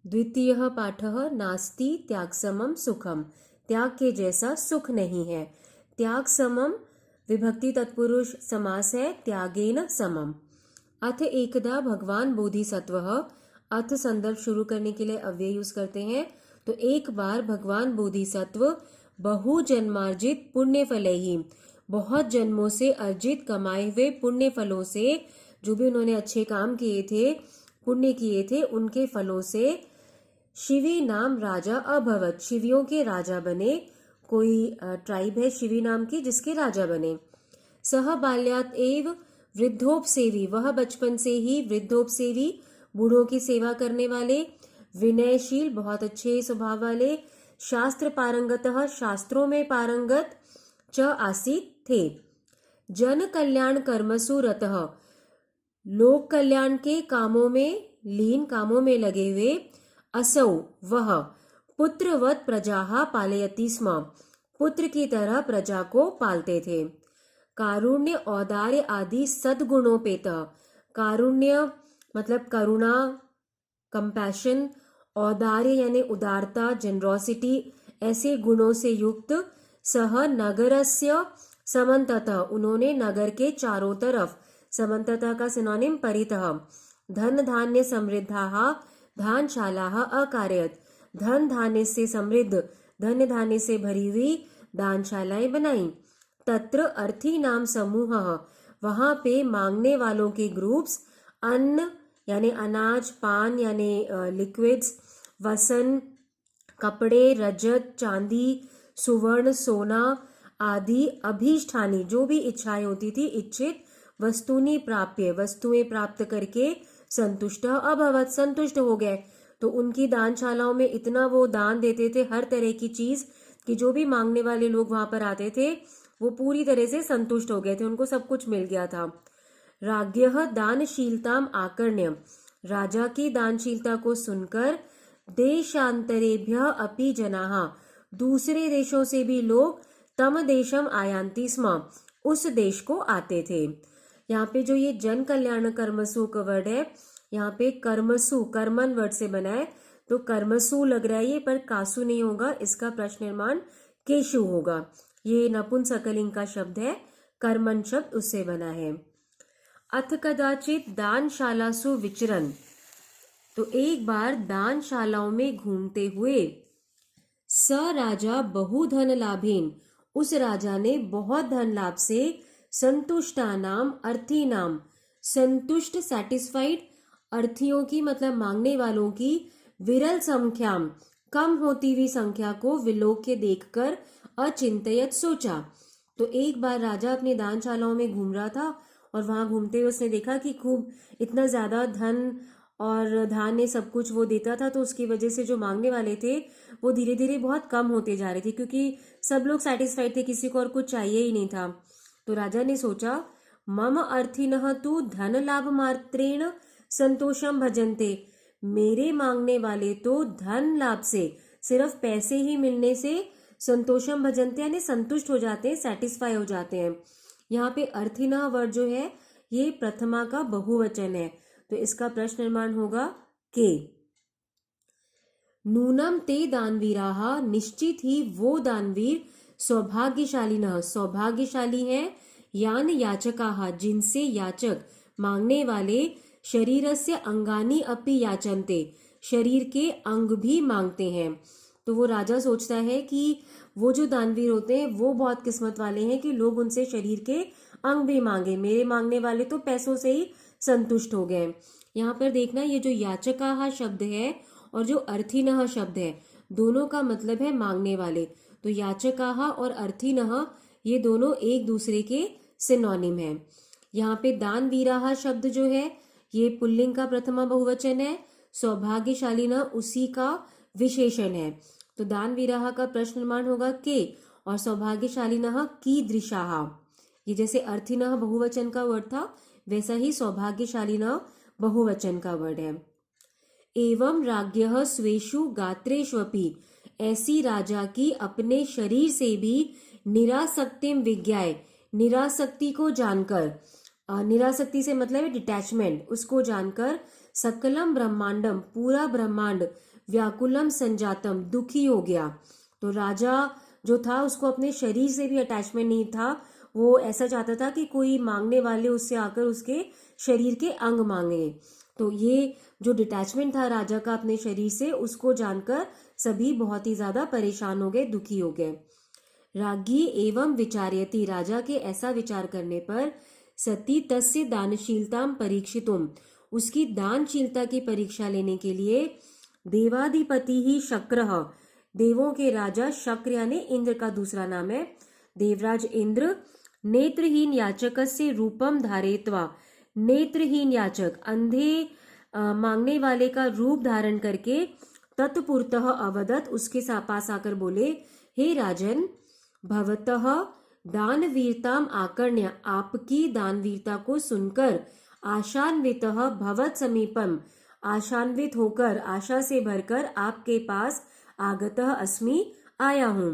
द्वितीयः पाठः नास्ति त्याग समम सुखम। त्याग के जैसा सुख नहीं है। त्याग समम विभक्ति तत्पुरुष समास है, त्यागेन समम। अथ एकदा भगवान बोधिसत्वः, अथ संदर्भ शुरू करने के लिए अव्यय यूज करते हैं। तो एक बार भगवान बोधिसत्व बहु जन्मार्जित पुण्य फलैहि, बहुत जन्मों से अर्जित कमाए हुए पुण्य फलों से, जो भी उन्होंने अच्छे काम किए थे, पुण्य किए थे, उनके फलों से शिवी नाम राजा अभवत, शिवियों के राजा बने। कोई ट्राइब है शिवी नाम की जिसके राजा बने। सह बाल्यात एव वृद्धोपसेवी, वह बचपन से ही वृद्धोपसेवी, बूढ़ों की सेवा करने वाले। विनयशील, बहुत अच्छे स्वभाव वाले। शास्त्र पारंगतः, शास्त्रों में पारंगत। च आसीत, थे। जन कल्याण कर्मसु रतः, लोक कल्याण के कामों में लीन, कामों में लगे हुए। असौ, वह पुत्रवत प्रजाहा पालयति स्म, पुत्र की तरह प्रजा को पालते थे। कारुण्य औदार्य आदि सद्गुणोपेत, कारुण्य मतलब करुणा, कंपैशन, औदार्य यानी उदारता, जनरोसिटी, ऐसे गुणों से युक्त। सह नगरस्य समन्ततः, उन्होंने नगर के चारों तरफ, समन्ततः का सिनोनिम परितः। धन धान्य समृद्धाः दानशालाः अकारयत्, धन धान्य से समृद्ध, धन्य धान्य से भरी हुई दानशालाएं बनाई। तत्र अर्थी नाम समूह, वहां पे मांगने वालों के ग्रुप्स। अन्न यानी अनाज, पान यानी लिक्विड्स, वसन कपड़े, रजत चांदी, सुवर्ण सोना आदि, अभीष्ठानी जो भी इच्छाएं होती थी, इच्छित वस्तुनि प्राप्य, वस्तुएं प्राप्त करके संतुष्ट अभवत, संतुष्ट हो गए। तो उनकी दानशालाओं में इतना वो दान देते थे, हर तरह की चीज, कि जो भी मांगने वाले लोग वहां पर आते थे वो पूरी तरह से संतुष्ट हो गए थे, उनको सब कुछ मिल गया था। राज्ञः दानशीलताम आकर्ण्य, राजा की दानशीलता को सुनकर देशांतरेभ्यः अपि जनाः, दूसरे देशों से भी लोग तम देशम आयांति स्म, उस देश को आते थे। यहाँ पे जो ये जन कल्याण कर्मसु का वर्ड है, यहाँ पे कर्मसु कर्मन वर्ड से बना है, तो कर्मसु लग रहा है ये, पर कासु नहीं होगा, इसका प्रश्न निर्माण केशु होगा। ये नपुंसकलिंग का शब्द है, कर्मन शब्द उससे बना है। अथ कदाचित दानशालासु विचरन, तो एक बार दानशालाओं में घूमते हुए। स राजा बहुधन लाभेन, उस राजा ने बहुत धन लाभ से। संतुष्टानाम अर्थी नाम, संतुष्ट सैटिस्फाइड, अर्थियों की मतलब मांगने वालों की। विरल संख्याम, कम होती हुई संख्या को विलोक्य देखकर अचिंतयत, सोचा। तो एक बार राजा अपनी दानशालाओं में घूम रहा था और वहां घूमते हुए उसने देखा कि खूब इतना ज्यादा धन और धान्य सब कुछ वो देता था, तो उसकी वजह से जो मांगने वाले थे वो धीरे धीरे बहुत कम होते जा रहे थे, क्योंकि सब लोग सेटिस्फाइड थे, किसी को और कुछ चाहिए ही नहीं था। तो राजा ने सोचा, मम अर्थिनः तु धन लाभ मात्रेण संतोषम भजन्ते, मेरे मांगने वाले तो धन लाभ से, सिर्फ पैसे ही मिलने से संतोषम भजन्ते यानी संतुष्ट हो जाते हैं, सेटिस्फाई हो जाते हैं। यहाँ पे अर्थिनः वर्ड जो है ये प्रथमा का बहुवचन है, तो इसका प्रश्न निर्माण होगा के। नूनम ते दानवीराः, निश्चित ही वो दानवीर। सौभाग्यशालिनः, सौभाग्यशाली हैं। यान याचकाः, जिनसे याचक मांगने वाले। शरीरस्य अंगानि अपि याचन्ते, शरीर के अंग भी मांगते हैं। तो वो राजा सोचता है कि वो जो दानवीर होते हैं वो बहुत किस्मत वाले हैं कि लोग उनसे शरीर के अंग भी मांगे, मेरे मांगने वाले तो पैसों से ही संतुष्ट हो गए। यहाँ पर देखना, ये जो याचकाः शब्द है और जो अर्थिनः शब्द है, दोनों का मतलब है मांगने वाले। तो याचकाः और अर्थिनः ये दोनों एक दूसरे के सिनोनिम है। यहाँ पे दानवीराः शब्द जो है ये पुल्लिंग का प्रथमा बहुवचन है, सौभाग्यशालिनः उसी का विशेषण है। तो दानवीराः का प्रश्न निर्माण होगा के, और सौभाग्यशालिनः कीदृशाः। ये जैसे अर्थिनः बहुवचन का वर्ड था, वैसा ही सौभाग्यशालिनः बहुवचन का वर्ड है। एवं राज्ञः स्वेषु गात्रेष्वपि, ऐसी राजा की अपने शरीर से भी निरासक्तिम विज्ञाय, निरासक्ति को जानकर, निरासक्ति से मतलब है डिटैचमेंट, उसको जानकर सकलम ब्रह्मांडम, पूरा ब्रह्मांड, व्याकुलम संजातम, दुखी हो गया। तो राजा जो था उसको अपने शरीर से भी अटैचमेंट नहीं था, वो ऐसा चाहता था कि कोई मांगने वाले उससे आकर उसके शरीर के अंग मांगे। तो ये जो डिटैचमेंट था राजा का अपने शरीर से, उसको जानकर सभी बहुत ही ज्यादा परेशान हो गए, दुखी हो गए। राज्ञी एवं विचार्यति, राजा के ऐसा विचार करने पर सती तस्य दानशीलताम परीक्षितुम, उसकी दानशीलता की परीक्षा लेने के लिए देवाधिपति ही शक्रः, देवों के राजा शक्र यानी इंद्र का दूसरा नाम है, देवराज इंद्र, नेत्रहीन याचकस्य रूपम धारयित्वा, नेत्रहीन याचक अंधे मांगने वाले का रूप धारण करके तत्पुरतः अवदत, उसके पास आकर बोले, हे राजन, भवतः दानवीरताम आकर्ण्य, आपकी दानवीरता को सुनकर आशान्वितः भवत समीपम, आशान्वित होकर आशा से भरकर आपके पास आगतः अस्मि, आया हूं।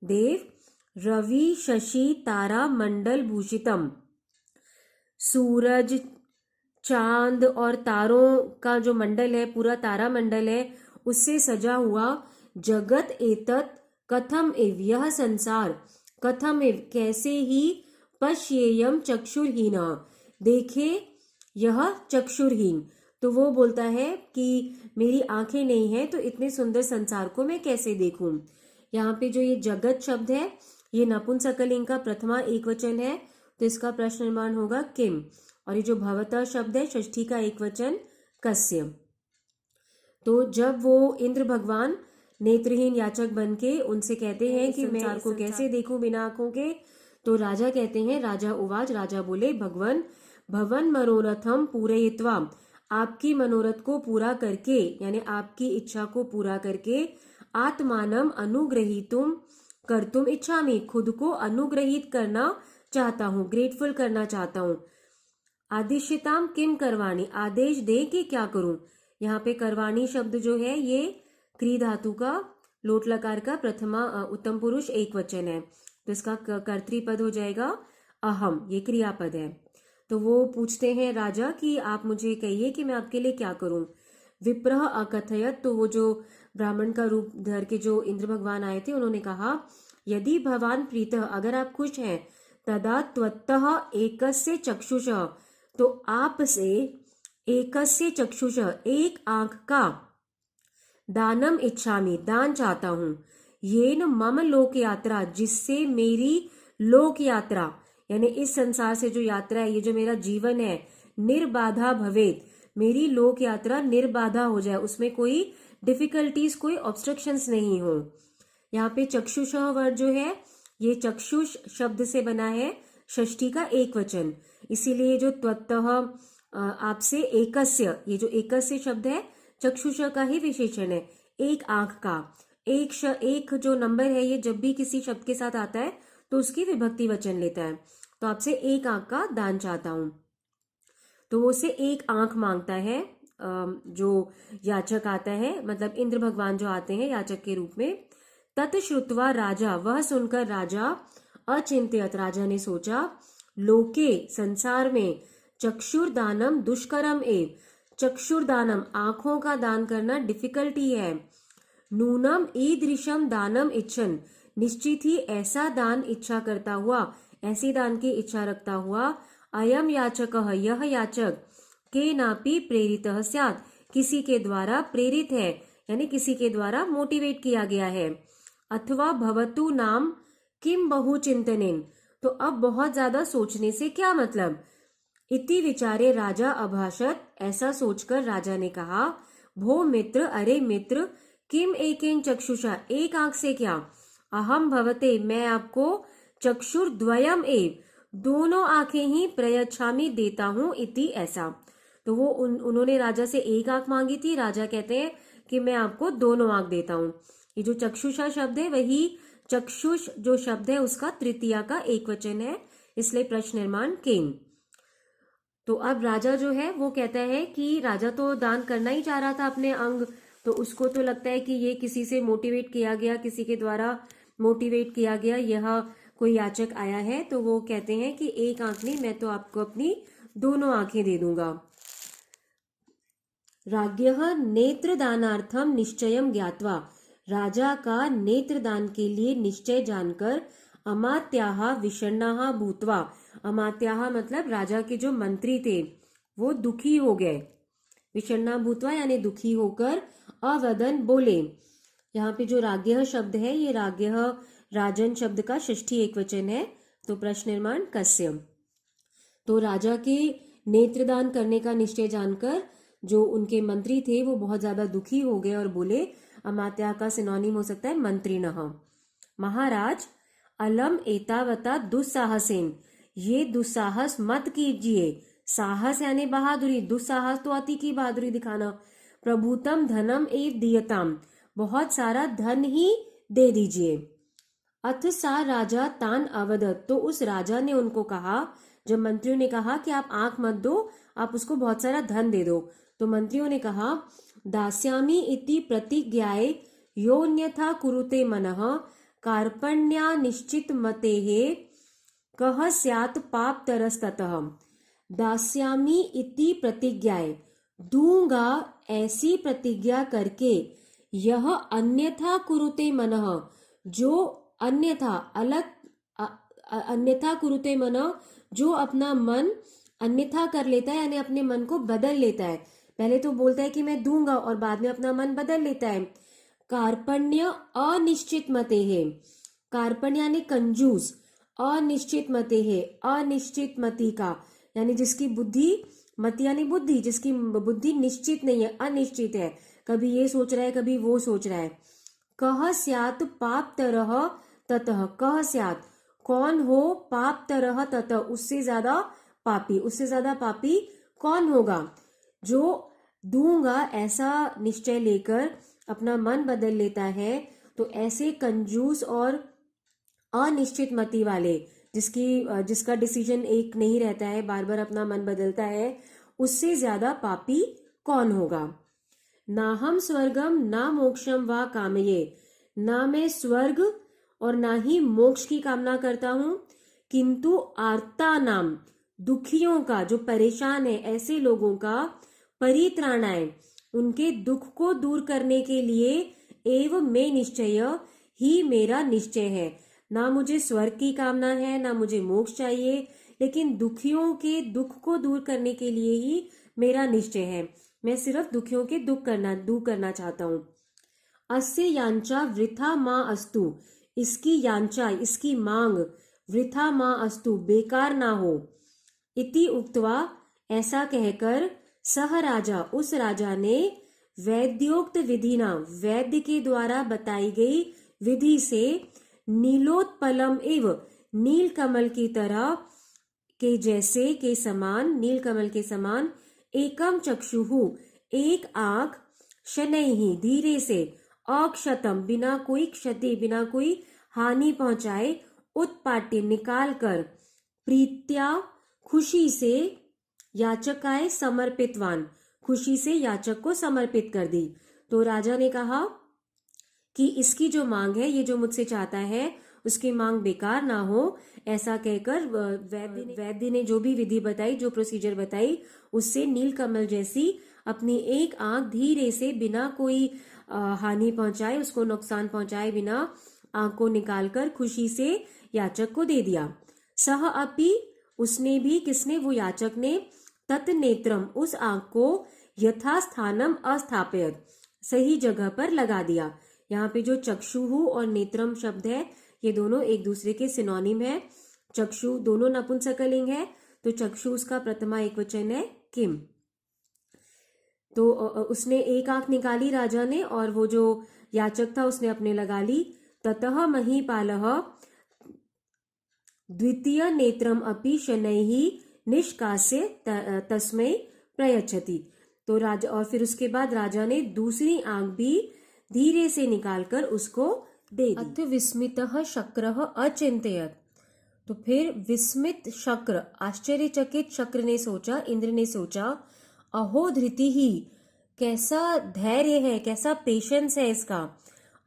देव, रवि शशि तारा मंडल भूषितम, सूरज चांद और तारों का जो मंडल है, पूरा तारा मंडल है, उससे सजा हुआ जगत एतत् कथम एव, यह संसार, कथम एव कैसे ही, पश्येयम चक्षुरहीन, देखे यह चक्षुरहीन। तो वो बोलता है कि मेरी आंखें नहीं है तो इतने सुंदर संसार को मैं कैसे देखूं। यहाँ पे जो ये जगत शब्द है ये नपुंसकलिंग का प्रथमा एक वचन है, तो इसका प्रश्न निर्माण होगा किम। और ये जो भवतः शब्द है षष्ठी का एक वचन कस्य। तो जब वो इंद्र भगवान नेत्रहीन याचक बन के उनसे कहते हैं कि मैं संसार को कैसे देखूं बिना आंखों के, तो राजा कहते हैं, राजा उवाच, राजा बोले, भगवन भवन मनोरथम पूरयित्वा, आपकी मनोरथ को पूरा करके यानी आपकी इच्छा को पूरा करके, आत्मानम अनुग्रहीतुम कर्तुम इच्छामि, खुद को अनुग्रहित करना चाहता हूँ, ग्रेटफुल करना चाहता हूँ। आदिश्यताम किम करवाणी, आदेश दे कि क्या करूं। यहाँ पे करवाणी शब्द जो है ये क्री धातु का लोट लकार का प्रथमा उत्तम पुरुष एक वचन है, तो इसका कर्तृपद हो जाएगा अहम, ये क्रियापद है। तो वो पूछते हैं राजा कि आप मुझे कहिए कि मैं आपके लिए क्या करूं। विप्रह अकथयत, तो वो जो ब्राह्मण का रूप धर के जो इंद्र भगवान आए थे उन्होंने कहा, यदि भगवान प्रीतः, अगर आप खुश हैं, तदा त्वत्तः एकस्य चक्षुष, तो आपसे एकस्य चक्षुष, एक आंख का, दानम इच्छामि, दान चाहता हूं, येन मम लोक यात्रा, जिससे मेरी लोक यात्रा यानी इस संसार से जो यात्रा है, ये जो मेरा जीवन है, निर्बाधा भवेत, मेरी लोक यात्रा निर्बाधा हो जाए, उसमें कोई डिफिकल्टीज, कोई ऑब्स्ट्रक्शंस नहीं हो। यहाँ पे चक्षुष वर्ड जो है ये चक्षुष शब्द से बना है, षष्ठी का एक वचन, इसीलिए जो त्वत्तः आपसे एकस्य, ये जो एकस्य शब्द है चक्षुष का ही विशेषण है, एक आंख का। एक जो नंबर है ये जब भी किसी शब्द के साथ आता है तो उसकी विभक्ति वचन लेता है। तो आपसे एक आंख का दान चाहता हूं, तो वो उससे एक आंख मांगता है। जो याचक आता है, मतलब इंद्र भगवान जो आते हैं याचक के रूप में। तत्श्रुत्वा राजा, वह सुनकर राजा अचिंत्यत, राजा ने सोचा, लोके, संसार में, चक्षुर्दानम दुष्करम एव, चक्षुर्दानम, आंखों का दान करना डिफिकल्टी है। नूनम ईदृशम दानम इच्छन, निश्चित ही ऐसा दान इच्छा करता हुआ, ऐसी दान की इच्छा रखता हुआ, अयम याचक, यह याचक, के नापि प्रेरितः स्यात्, किसी के द्वारा प्रेरित है, यानी किसी के द्वारा मोटिवेट किया गया है। अथवा भवतु नाम किम बहु चिंतनेन, तो अब बहुत ज्यादा सोचने से क्या मतलब। इति विचारे राजा अभाषत, ऐसा सोचकर राजा ने कहा, भो मित्र, अरे मित्र, किम एकेन चक्षुषा, एक आंख से क्या, अहम भवते, मैं आपको, चक्षुर्द्वयम एव, दोनों आंखें ही प्रयच्छामि, देता हूं, इति, ऐसा। तो वो उन्होंने राजा से एक आंख मांगी थी, राजा कहते हैं कि मैं आपको दोनों आंख देता हूं। ये जो चक्षुषा शब्द है वही चक्षुष जो शब्द है उसका तृतीया का एक वचन है, इसलिए प्रश्न निर्माण किम। तो अब राजा जो है वो कहता है कि राजा तो दान करना ही चाह रहा था अपने अंग, तो उसको तो लगता है कि ये किसी से मोटिवेट किया गया, किसी के द्वारा मोटिवेट किया गया यह कोई याचक आया है। तो वो कहते हैं कि एक आंख नहीं, मैं तो आपको अपनी दोनों आंखें दे दूंगा। राज्ञः नेत्रदानार्थम निश्चयम ज्ञात्वा, राजा का नेत्रदान के लिए निश्चय जानकर अमात्याः विषण्णाः भूत्वा, अमात्याः मतलब राजा के जो मंत्री थे वो दुखी हो गए, विषण्णा भूत्वा यानी दुखी होकर अवदन बोले। यहाँ पे जो राज्ञः शब्द है ये राज्ञः राजन शब्द का षष्ठी एकवचन है, तो प्रश्न निर्माण कस्य। तो राजा के नेत्रदान करने का निश्चय जानकर जो उनके मंत्री थे वो बहुत ज्यादा दुखी हो गए और बोले, अमात्या का सिनोनिम हो सकता है मंत्रिणः। महाराज अलम एतावता दुस्साहसेन, ये दुस्साहस मत कीजिए। साहस यानी बहादुरी, दुस्साहस तो अति की बहादुरी दिखाना। प्रभुतम धनम एव दीयताम, बहुत सारा धन ही दे दीजिए। अथ सा राजा तान अवदत, तो उस राजा ने उनको कहा, जब मंत्रियों ने कहा कि आप आंख मत दो, आप उसको बहुत सारा धन दे दो, तो मंत्रियों ने कहा, दास्यामि इति प्रतिज्ञाये योन्यथा कुरुते मनः कार्पण्या निश्चित मतेः कह स्यात् पाप तरस्ततः। दास्यामि इति प्रतिज्ञाये, दूंगा ऐसी प्रतिज्ञा करके, यह अन्यथा कुरुते मनः, जो अन्यथा अलग अन्यथा कुरुते मनः, जो अपना मन अन्यथा कर लेता है यानी अपने मन को बदल लेता है। पहले तो बोलता है कि मैं दूंगा और बाद में अपना मन बदल लेता है। कार्पण्य अनिश्चित मते है, कार्पण्य यानी कंजूस, अनिश्चित मते है अनिश्चित मति का, यानी जिसकी बुद्धि, मति यानी बुद्धि, जिसकी बुद्धि निश्चित नहीं है, अनिश्चित है, कभी ये सोच रहा है कभी वो सोच रहा है। कह स्यात् पाप तरह ततः, कह स्यात् कौन हो, पाप तरह ततः उससे ज्यादा पापी, उससे ज्यादा पापी कौन होगा। जो दूंगा ऐसा निश्चय लेकर अपना मन बदल लेता है, तो ऐसे कंजूस और अनिश्चित मति वाले, जिसका डिसीजन एक नहीं रहता है, बार बार अपना मन बदलता है, उससे ज्यादा पापी कौन होगा। ना हम स्वर्गम ना मोक्षम वा कामये, ना मैं स्वर्ग और ना ही मोक्ष की कामना करता हूं, किंतु आर्ता नाम, दुखियों का, जो परेशान है ऐसे लोगों का, परित्राणाय, उनके दुख को दूर करने के लिए, एव में निश्चय, ही मेरा निश्चय है। ना मुझे स्वर्ग की कामना है ना मुझे मोक्ष चाहिए, लेकिन दुखियों के दुख को दूर करने के लिए ही मेरा निश्चय है। मैं सिर्फ दुखियों के दूर करना चाहता हूँ। अस्य यांचा वृथा माँ अस्तु, इसकी यांचा, इसकी मांग, वृथा माँ अस्तु, बेकार ना हो। इति उक्तवा, ऐसा कहकर, सह राजा, उस राजा ने, वैद्योक्त विधिना, वैद्य के द्वारा बताई गई विधि से, नीलोत्पलम एव, नील कमल की तरह के जैसे के समान, नील कमल के समान, एकम चक्षुहु, एक आंख, शनैहि, धीरे से, अक्षतम, बिना कोई क्षति, बिना कोई हानि पहुंचाए, उत्पाट्य, निकाल कर, प्रीत्या, खुशी से, याचकाय समर्पितवान, खुशी से याचक को समर्पित कर दी। तो राजा ने कहा कि इसकी जो मांग है, ये जो मुझसे चाहता है, उसकी मांग बेकार ना हो। ऐसा कहकर वैद्य ने जो भी विधि बताई, जो प्रोसीजर बताई, उससे नीलकमल जैसी अपनी एक आंख धीरे से, बिना कोई हानि पहुंचाए, उसको नुकसान पहुंचाए बिना, आंख को निकालकर खुशी से याचक को दे दिया। सह अपि, उसने भी, किसने, वो याचक ने, तत् नेत्रम, उस आंख को, यथास्थानम अस्थापयत, सही जगह पर लगा दिया। यहाँ पे जो चक्षुहु और नेत्रम शब्द है, ये दोनों एक दूसरे के सिनोनिम है। चक्षु दोनों नपुंसकलिंग है, तो चक्षु उसका प्रथमा एकवचन है किम। तो उसने एक आंख निकाली राजा ने, और वो जो याचक था उसने अपने लगा ली। ततः महीपालः द्वितीय नेत्रम अपि शनैहि निष्कास्य तस्मै प्रयच्छति। तो राजा, और फिर उसके बाद राजा ने दूसरी आंख भी धीरे से निकालकर उसको दे दी। अथ विस्मितः शक्रः अचिंतयत्, तो फिर विस्मित शक्र, आश्चर्यचकित शक्र ने सोचा, इंद्र ने सोचा, अहो धृति ही, कैसा धैर्य है, कैसा पेशेंस है इसका।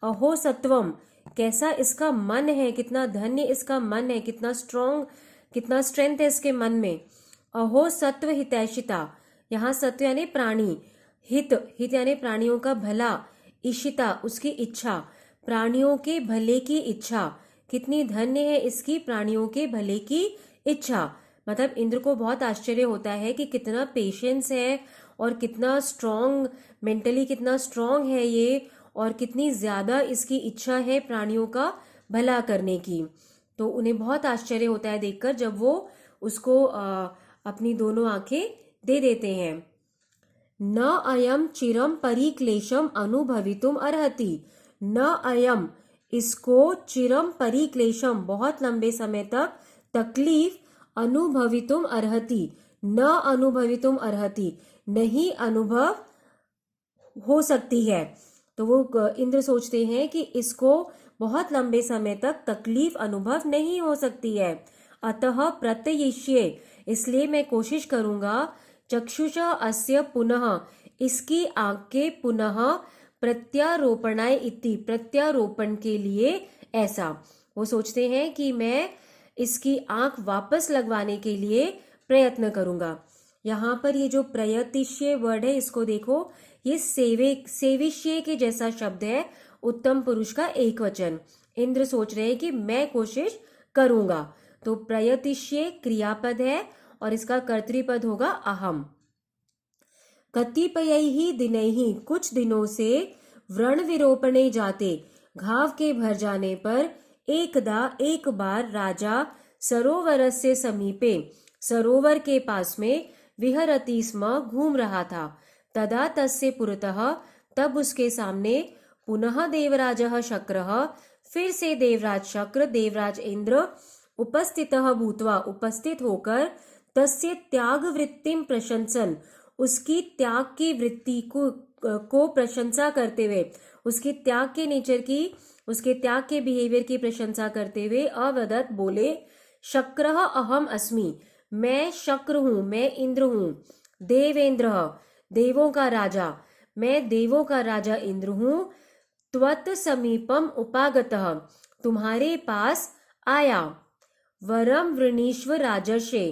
अहो सत्वम, कैसा इसका मन है, कितना धन्य इसका मन है, कितना स्ट्रॉन्ग, कितना स्ट्रेंथ है इसके मन में। अहो सत्व हितैषिता, यहाँ सत्व यानी प्राणी, हित, हित यानी प्राणियों का भला, इशिता उसकी इच्छा, प्राणियों के भले की इच्छा, कितनी धन्य है इसकी प्राणियों के भले की इच्छा। मतलब इंद्र को बहुत आश्चर्य होता है कि कितना पेशेंस है और कितना स्ट्रांग, मेंटली कितना स्ट्रांग है ये, और कितनी ज्यादा इसकी इच्छा है प्राणियों का भला करने की। तो उन्हें बहुत आश्चर्य होता है देखकर जब वो उसको अपनी दोनों आंखें दे देते हैं। न अयम चिरम परिक्लेशम अनुभवितुम अर्हति। न अयम, इसको चिरम परिक्लेशम बहुत लंबे समय तक तकलीफ, अनुभवितुम अर्हति, न अनुभवितुम अर्हति नहीं अनुभव हो सकती है। तो वो इंद्र सोचते हैं कि इसको बहुत लंबे समय तक तकलीफ अनुभव नहीं हो सकती है। अतः प्रत्ययिष्ये, इसलिए मैं कोशिश करूंगा, चक्षुषा अस्य पुनः, इसकी आंख के पुनः प्रत्यारोपणाय इति, प्रत्यारोपण के लिए ऐसा। वो सोचते हैं कि मैं इसकी आंख वापस लगवाने के लिए प्रयत्न करूंगा। यहाँ पर ये जो प्रयतिष्य वर्ड है इसको देखो, ये सेविष्य के जैसा शब्द है, उत्तम पुरुष का एक वचन। इंद्र सोच रहे हैं कि मैं कोशिश करूंगा, तो प्रयतिष्य क्रियापद है और इसका कर्तृपद होगा अहम। कतिपयैहि दिनैहि, कुछ दिनों से, व्रण विरोपणे जाते, घाव के भर जाने पर, एकदा एक बार, राजा सरोवरस्य समीपे, सरोवर के पास में, विहरति स्म घूम रहा था, तदा तस्य पुरतः, तब उसके सामने, पुनः देवराजः शक्रः, फिर से देवराज शक्र, देवराज इंद्र, उपस्थितः भूत्वा उपस्थित होकर, तस्य त्याग वृत्तिम प्रशंसन, उसकी त्याग की वृत्ति को प्रशंसा करते हुए, उसकी त्याग के नेचर की, उसके त्याग के बिहेवियर की प्रशंसा करते हुए अवदत बोले, शक्रः अहम अस्मि, मैं शक्र हूं, मैं इंद्र हूं, देवेंद्र, देवों का राजा, मैं देवों का राजा इंद्र हूं, त्वत् समीपम उपागतः, तुम्हारे पास आया, वरम वृणीष्व राजर्षे,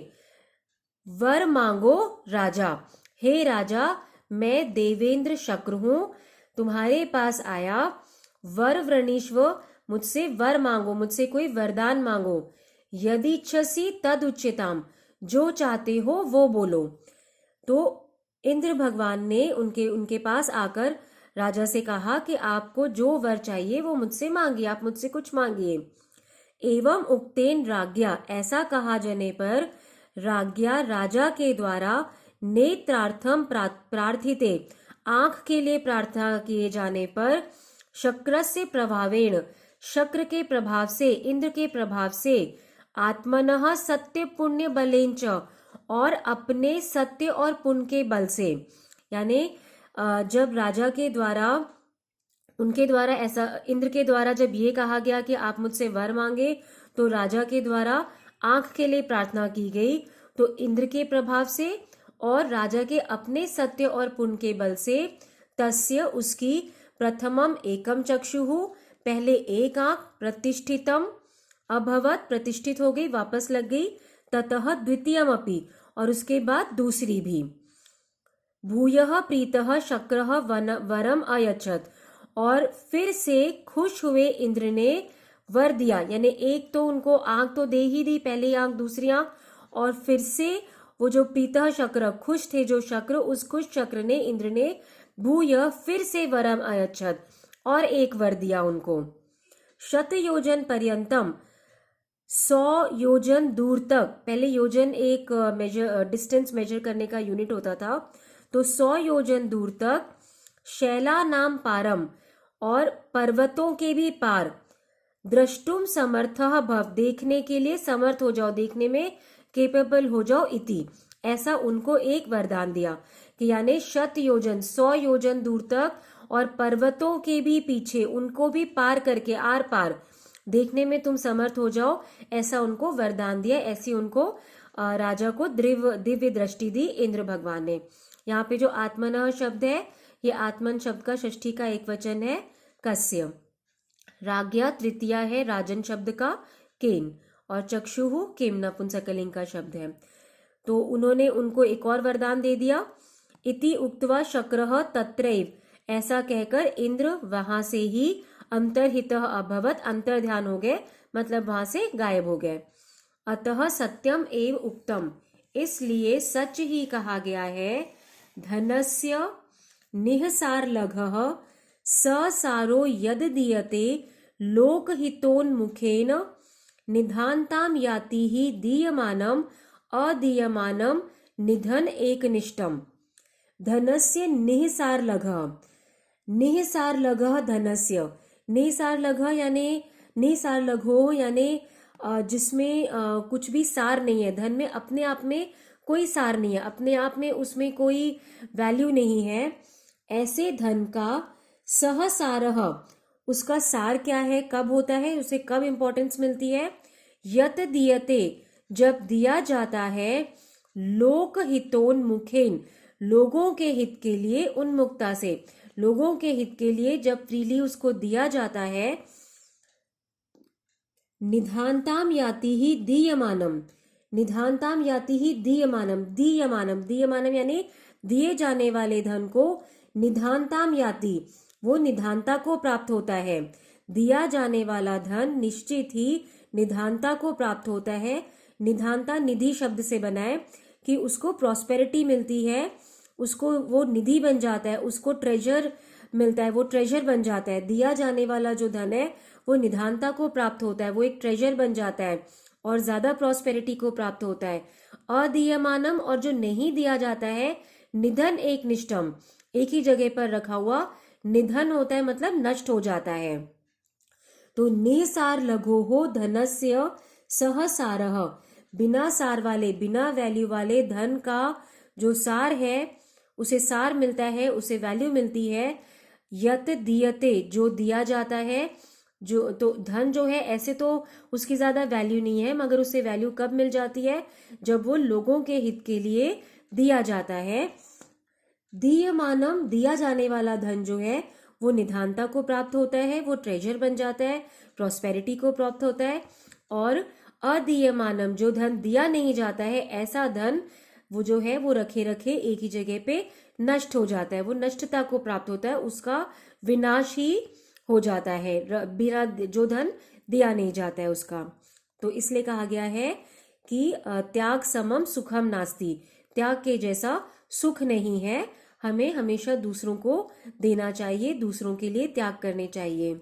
वर मांगो राजा, हे राजा मैं देवेंद्र शक्र हूं, तुम्हारे पास आया, वर वृणीष्व, मुझसे वर मांगो, मुझसे कोई वरदान मांगो, यदि इच्छसि तद उच्यताम, जो चाहते हो वो बोलो। तो इंद्र भगवान ने उनके पास आकर राजा से कहा कि आपको जो वर चाहिए वो मुझसे मांगिए, आप मुझसे कुछ मांगिए। एवं उक्तेन राज्ञा, ऐसा कहा जाने पर, राज्ञा राजा के द्वारा, नेत्रार्थम प्रार्थिते, आंख के लिए प्रार्थना किए जाने पर, शक्रस्य प्रभावेण, शक्र के प्रभाव से, इंद्र के प्रभाव से, आत्मनः सत्य पुण्य बलेंच, और अपने सत्य और पुण्य के बल से, यानी जब राजा के द्वारा, उनके द्वारा ऐसा, इंद्र के द्वारा जब ये कहा गया कि आप मुझसे वर मांगे, तो राजा के द्वारा आंख के लिए प्रार्थना की गई, तो इंद्र के प्रभाव से और राजा के अपने सत्य और पुण्य के बल से, तस्य उसकी, प्रथमम एकम चक्षुः, पहले एक आंख, प्रतिष्ठितम अभवत, प्रतिष्ठित हो गई, वापस लग गई, ततः द्वितीयम अपि, और उसके बाद दूसरी भी, भूयः प्रीतः शक्रः वरम अयच्छत, और फिर से खुश हुए इंद्र ने वर दिया, यानी एक तो उनको आंख तो दे ही दी, पहली आंख दूसरी आंख, और फिर से वो जो प्रीतः शक्र, खुश थे जो शक्र, उस खुश शक्र ने, इंद्र ने, भूय फिर से वरम अयच्छत, और एक वर दिया उनको, शत योजन पर्यंतम, 100 योजन दूर तक, पहले योजन एक डिस्टेंस मेजर करने का यूनिट होता था, तो 100 योजन दूर तक, शैला नाम पारम, और पर्वतों के भी पार, द्रष्टुम समर्थः भव, देखने के लिए समर्थ हो जाओ, देखने में केपेबल हो जाओ, इति, ऐसा उनको एक वरदान दिया कि यानी 100 योजन, 100 योजन दूर तक, और पर्वतों के भी पीछे, उनको भी पार करके, आर पार देखने में तुम समर्थ हो जाओ, ऐसा उनको वरदान दिया, ऐसी उनको राजा को दिव्य दृष्टि दी इंद्र भगवान ने। यहाँ पे जो आत्मनः शब्द है, ये आत्मन शब्द का षष्ठी का एक वचन है, कस्य। राज्ञा तृतीया है राजन शब्द का, केन, और चक्षुः किम नपुंसकलिंग का शब्द है। तो उन्होंने उनको एक और वरदान दे दिया, इति उक्त्वा शक्रः तत्रैव, ऐसा कहकर इंद्र वहां से ही अंतर्हितः अभवत, अंतर्ध्यान हो गए, मतलब वहां से गायब हो गए। अतः सत्यम एव उक्तम, इसलिए सच ही कहा गया है। धनस्य निःसारलघः ससारो यद दीयते लोकहितोन्मुखेन निधान्तां याति हि दीयमानम् अदीयमानम् निधन एकनिष्ठम्। धनस्य निःसारलघः, निःसारलघः धनस्य, निःसारलघः यानी निःसारलघो यानी जिसमें कुछ भी सार नहीं है। धन में अपने आप में कोई सार नहीं है, अपने आप में उसमें कोई वैल्यू नहीं है। ऐसे धन का सहसारः, उसका सार क्या है, कब होता है, उसे कब इंपॉर्टेंस मिलती है। यत दीयते, जब दिया जाता है। लोकहितोन्मुखेन, लोगों के हित के लिए, उन्मुक्ता से, लोगों के हित के लिए जब फ्रीली उसको दिया जाता है। निधान्ताम याति ही दीयमानम, निधान्ताम याति ही दीयमानम, दीयमानम, दीयमानम यानी दिए जाने वाले धन को निधान्ताम याति, वो निधानता को प्राप्त होता है। दिया जाने वाला धन निश्चित ही निधानता को प्राप्त होता है। निधानता निधि शब्द से बना है कि उसको प्रॉस्पेरिटी मिलती है, उसको वो निधि बन जाता है, उसको ट्रेजर मिलता है, वो ट्रेजर बन जाता है। दिया जाने वाला जो धन है वो निधानता को प्राप्त होता है, वो एक ट्रेजर बन जाता है और ज्यादा प्रॉस्पेरिटी को प्राप्त होता है। अदीयमानम, और जो नहीं दिया जाता है, निधन एक निष्ठम, एक ही जगह पर रखा हुआ निधन होता है, मतलब नष्ट हो जाता है। तो निसार लघोः धनस्य सहसारः, बिना सार वाले, बिना वैल्यू वाले धन का जो सार है, उसे सार मिलता है, उसे वैल्यू मिलती है। यत दीयते, जो दिया जाता है, जो तो धन जो है ऐसे तो उसकी ज्यादा वैल्यू नहीं है, मगर उसे वैल्यू कब मिल जाती है, जब वो लोगों के हित के लिए दिया जाता है। दीयमानम, दिया जाने वाला धन जो है वो निधानता को प्राप्त होता है, वो ट्रेजर बन जाता है, प्रॉस्पेरिटी को प्राप्त होता है। और अदीयमानम, जो धन दिया नहीं जाता है, ऐसा धन वो जो है वो रखे रखे एक ही जगह पे नष्ट हो जाता है, वो नष्टता को प्राप्त होता है, उसका विनाश ही हो जाता है, बिना जो धन दिया नहीं जाता है उसका। तो इसलिए कहा गया है कि त्याग समम सुखम नास्ति, त्याग के जैसा सुख नहीं है। हमें हमेशा दूसरों को देना चाहिए, दूसरों के लिए त्याग करने चाहिए।